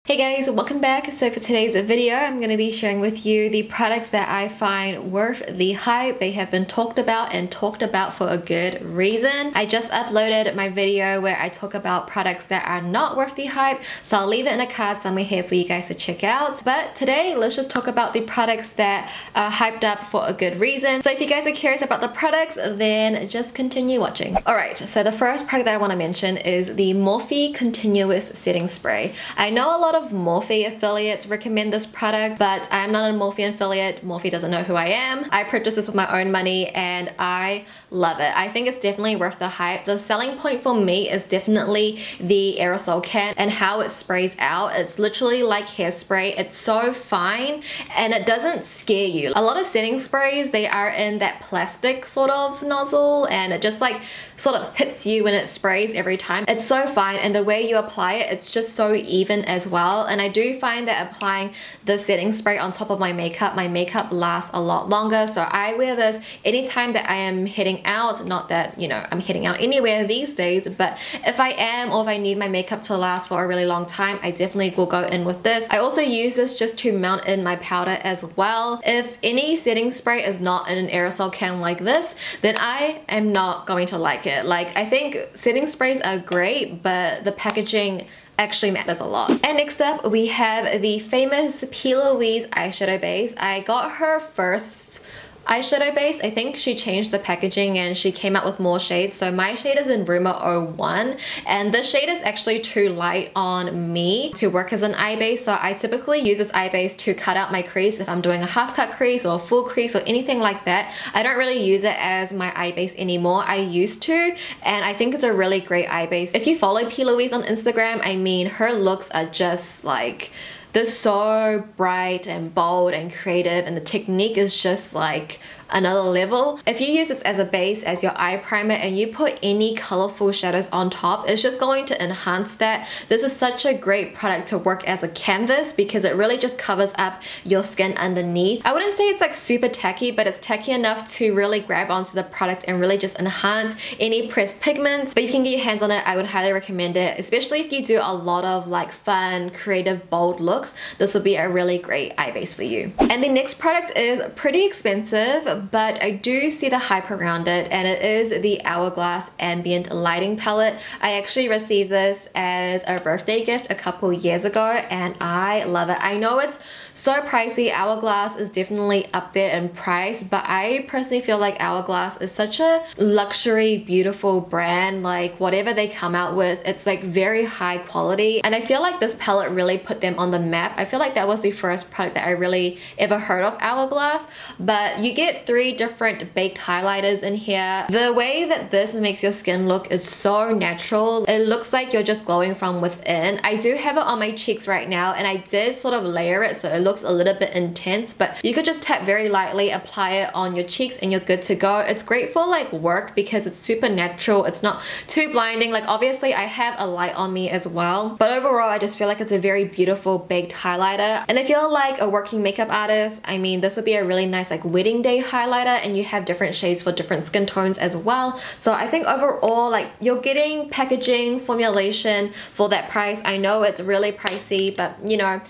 Hey guys, welcome back. So for today's video, I'm going to be sharing with you the products that I find worth the hype. They have been talked about and talked about for a good reason. I just uploaded my video where I talk about products that are not worth the hype, so I'll leave it in a card somewhere here for you guys to check out. But today, let's just talk about the products that are hyped up for a good reason. So if you guys are curious about the products, then just continue watching. Alright, so the first product that I want to mention is the Morphe Continuous Setting Spray. I know a lot of Morphe affiliates recommend this product, but I'm not a Morphe affiliate. Morphe doesn't know who I am. I purchased this with my own money and I love it. I think it's definitely worth the hype. The selling point for me is definitely the aerosol can and how it sprays out. It's literally like hairspray. It's so fine and it doesn't scare you. A lot of setting sprays, they are in that plastic sort of nozzle and it just like sort of hits you when it sprays every time. It's so fine and the way you apply it, it's just so even as well. And I do find that applying the setting spray on top of my makeup lasts a lot longer. So I wear this anytime that I am heading out. Not that, you know, I'm heading out anywhere these days, but if I am or if I need my makeup to last for a really long time, I definitely will go in with this. I also use this just to mount in my powder as well. If any setting spray is not in an aerosol can like this, then I am not going to like it. Like, I think setting sprays are great, but the packaging actually matters a lot. And next up, we have the famous P. Louise eyeshadow base. I got her first eyeshadow base. I think she changed the packaging and she came out with more shades. So my shade is in Rumor 01 and this shade is actually too light on me to work as an eye base. So I typically use this eye base to cut out my crease if I'm doing a half cut crease or a full crease or anything like that. I don't really use it as my eye base anymore. I used to, and I think it's a really great eye base. If you follow P. Louise on Instagram, I mean, her looks are just like, they're so bright and bold and creative and the technique is just like another level. If you use this as a base, as your eye primer, and you put any colorful shadows on top, it's just going to enhance that. This is such a great product to work as a canvas because it really just covers up your skin underneath. I wouldn't say it's like super tacky, but it's tacky enough to really grab onto the product and really just enhance any pressed pigments. But you can get your hands on it. I would highly recommend it, especially if you do a lot of like fun, creative, bold looks. This will be a really great eye base for you. And the next product is pretty expensive, but I do see the hype around it, and it is the Hourglass Ambient Lighting Palette. I actually received this as a birthday gift a couple years ago and I love it. I know it's so pricey. Hourglass is definitely up there in price, but I personally feel like Hourglass is such a luxury, beautiful brand. Like whatever they come out with, it's like very high quality, and I feel like this palette really put them on the map. I feel like that was the first product that I really ever heard of Hourglass. But you get 3 different baked highlighters in here. The way that this makes your skin look is so natural. It looks like you're just glowing from within. I do have it on my cheeks right now and I did sort of layer it so it looks a little bit intense, but you could just tap very lightly, apply it on your cheeks and you're good to go. It's great for like work because it's super natural. It's not too blinding. Like obviously I have a light on me as well, but overall I just feel like it's a very beautiful baked highlighter. And if you're like a working makeup artist, I mean, this would be a really nice like wedding day highlighter, and you have different shades for different skin tones as well. So I think overall, like, you're getting packaging, formulation for that price. I know it's really pricey, but you know,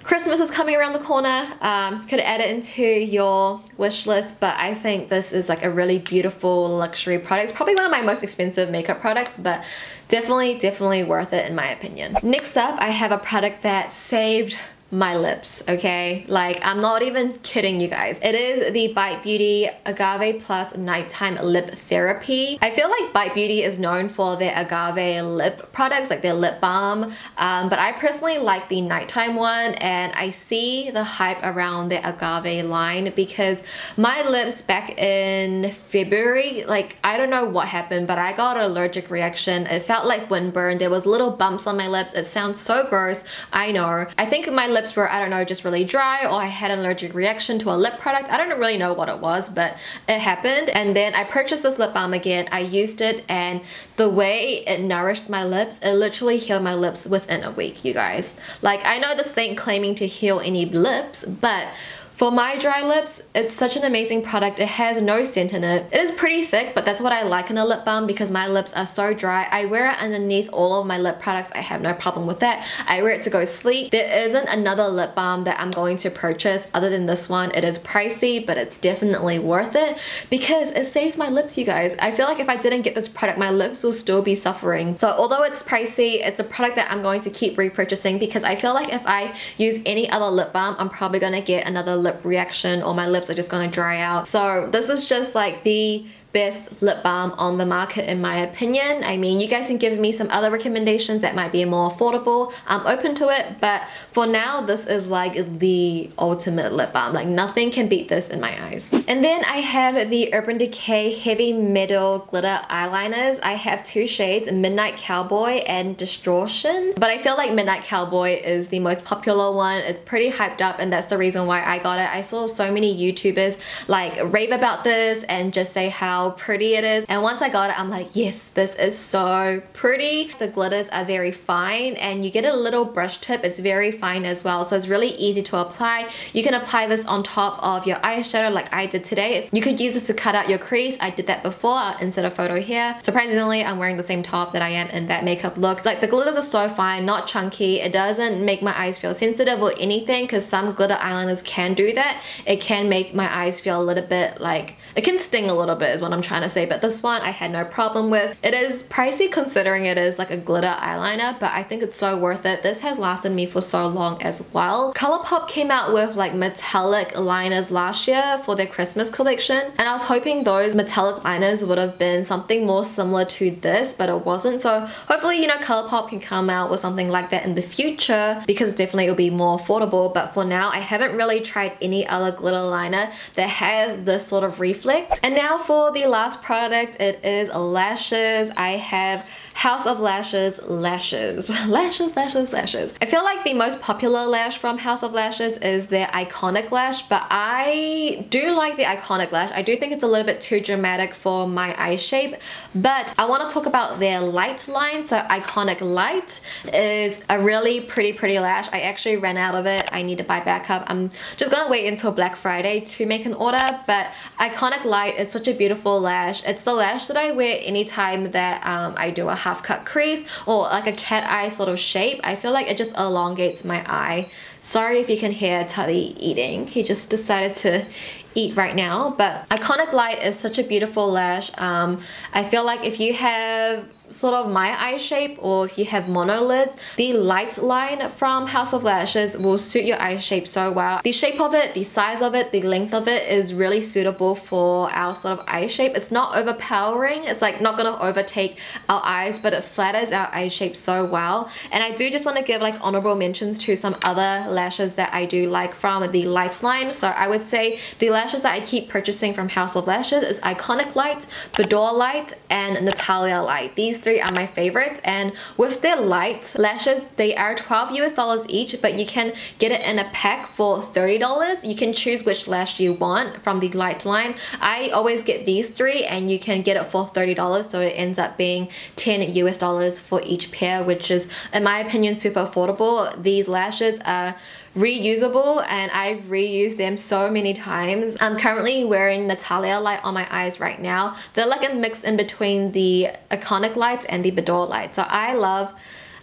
Christmas is coming around the corner. Could add it into your wish list, but I think this is like a really beautiful luxury product. It's probably one of my most expensive makeup products, but definitely worth it in my opinion. Next up, I have a product that saved my lips, okay? Like, I'm not even kidding you guys. It is the Bite Beauty Agave Plus Nighttime Lip Therapy. I feel like Bite Beauty is known for their agave lip products, like their lip balm, but I personally like the nighttime one, and I see the hype around the agave line because my lips back in February, like, I don't know what happened, but I got an allergic reaction. It felt like windburn. There was little bumps on my lips. It sounds so gross, I know. I think my lips were, I don't know, just really dry, or I had an allergic reaction to a lip product. I don't really know what it was, but it happened. And then I purchased this lip balm again. I used it, and the way it nourished my lips, it literally healed my lips within a week, you guys. Like, I know this ain't claiming to heal any lips, but For my dry lips, it's such an amazing product. It has no scent in it. It is pretty thick, but that's what I like in a lip balm because my lips are so dry. I wear it underneath all of my lip products. I have no problem with that. I wear it to go sleep. There isn't another lip balm that I'm going to purchase other than this one. It is pricey, but it's definitely worth it because it saved my lips, you guys. I feel like if I didn't get this product, my lips will still be suffering. So although it's pricey, it's a product that I'm going to keep repurchasing because I feel like if I use any other lip balm, I'm probably gonna get another lip reaction or my lips are just gonna dry out. So this is just like the best lip balm on the market in my opinion. I mean, you guys can give me some other recommendations that might be more affordable. I'm open to it, but for now this is like the ultimate lip balm. Like nothing can beat this in my eyes. And then I have the Urban Decay Heavy Metal Glitter Eyeliners. I have two shades, Midnight Cowboy and Distortion, but I feel like Midnight Cowboy is the most popular one. It's pretty hyped up and that's the reason why I got it. I saw so many YouTubers like rave about this and just say how pretty it is, and once I got it I'm like, yes, this is so pretty. The glitters are very fine and you get a little brush tip. It's very fine as well, so it's really easy to apply. You can apply this on top of your eyeshadow like I did today. You could use this to cut out your crease. I did that before. I'll insert a photo here. Surprisingly, I'm wearing the same top that I am in that makeup look. Like the glitters are so fine, not chunky. It doesn't make my eyes feel sensitive or anything because some glitter eyeliners can do that. It can make my eyes feel a little bit like, it can sting a little bit is what I'm trying to say, but this one I had no problem with. It is pricey considering it is like a glitter eyeliner, but I think it's so worth it. This has lasted me for so long as well. ColourPop came out with like metallic liners last year for their Christmas collection, and I was hoping those metallic liners would have been something more similar to this, but it wasn't. So hopefully, you know, ColourPop can come out with something like that in the future because definitely it'll be more affordable. But for now, I haven't really tried any other glitter liner that has this sort of reflect. And now for the last product, it is lashes. I have House of Lashes lashes. Lashes. I feel like the most popular lash from House of Lashes is their Iconic Lash, but I do like the Iconic Lash. I do think it's a little bit too dramatic for my eye shape, but I want to talk about their light line. So Iconic Light is a really pretty lash. I actually ran out of it. I need to buy backup. I'm just gonna wait until Black Friday to make an order, but Iconic Light is such a beautiful lash. It's the lash that I wear anytime that I do a half cut crease or like a cat eye sort of shape. I feel like it just elongates my eye. Sorry if you can hear Tubby eating. He just decided to eat right now. But Iconic Light is such a beautiful lash. I feel like if you have sort of my eye shape or if you have monolids, the light line from House of Lashes will suit your eye shape so well. The shape of it, the size of it, the length of it is really suitable for our sort of eye shape. It's not overpowering. It's like not gonna overtake our eyes, but it flatters our eye shape so well. And I do just want to give like honorable mentions to some other lashes that I do like from the light line. So I would say the lashes that I keep purchasing from House of Lashes is Iconic Light, Boudoir Light, and Natalia Light. These three are my favorites, and with their light lashes, they are $12 US each, but you can get it in a pack for $30. You can choose which lash you want from the light line. I always get these three and you can get it for $30, so it ends up being $10 US for each pair, which is in my opinion super affordable. These lashes are reusable and I've reused them so many times. I'm currently wearing Natalia Light on my eyes right now. They're like a mix in between the Iconic Lights and the Boudoir Light. So I love...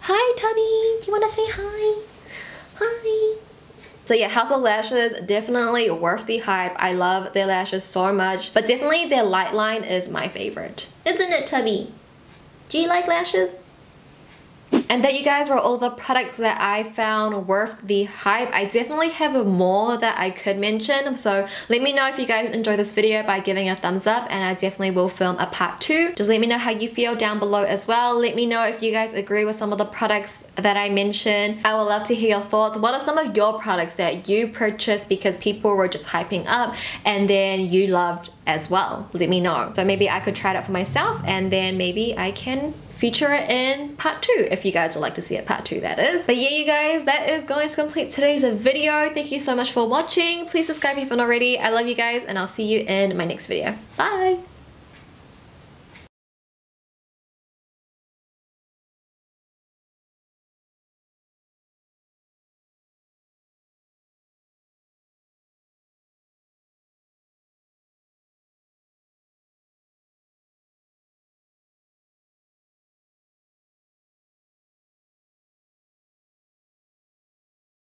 Hi Tubby! Do you want to say hi? Hi! So yeah, House of Lashes, definitely worth the hype. I love their lashes so much, but definitely their light line is my favorite. Isn't it, Tubby? Do you like lashes? And that, you guys, were all the products that I found worth the hype. I definitely have more that I could mention, so let me know if you guys enjoyed this video by giving a thumbs up, and I definitely will film a part 2. Just let me know how you feel down below as well. Let me know if you guys agree with some of the products that I mentioned. I would love to hear your thoughts. What are some of your products that you purchased because people were just hyping up and then you loved as well? Let me know. So maybe I could try it out for myself, and then maybe I can feature it in part 2 if you guys would like to see it part 2, that is. But yeah, you guys, that is going to complete today's video. Thank you so much for watching. Please subscribe if you haven't already. I love you guys, and I'll see you in my next video. Bye!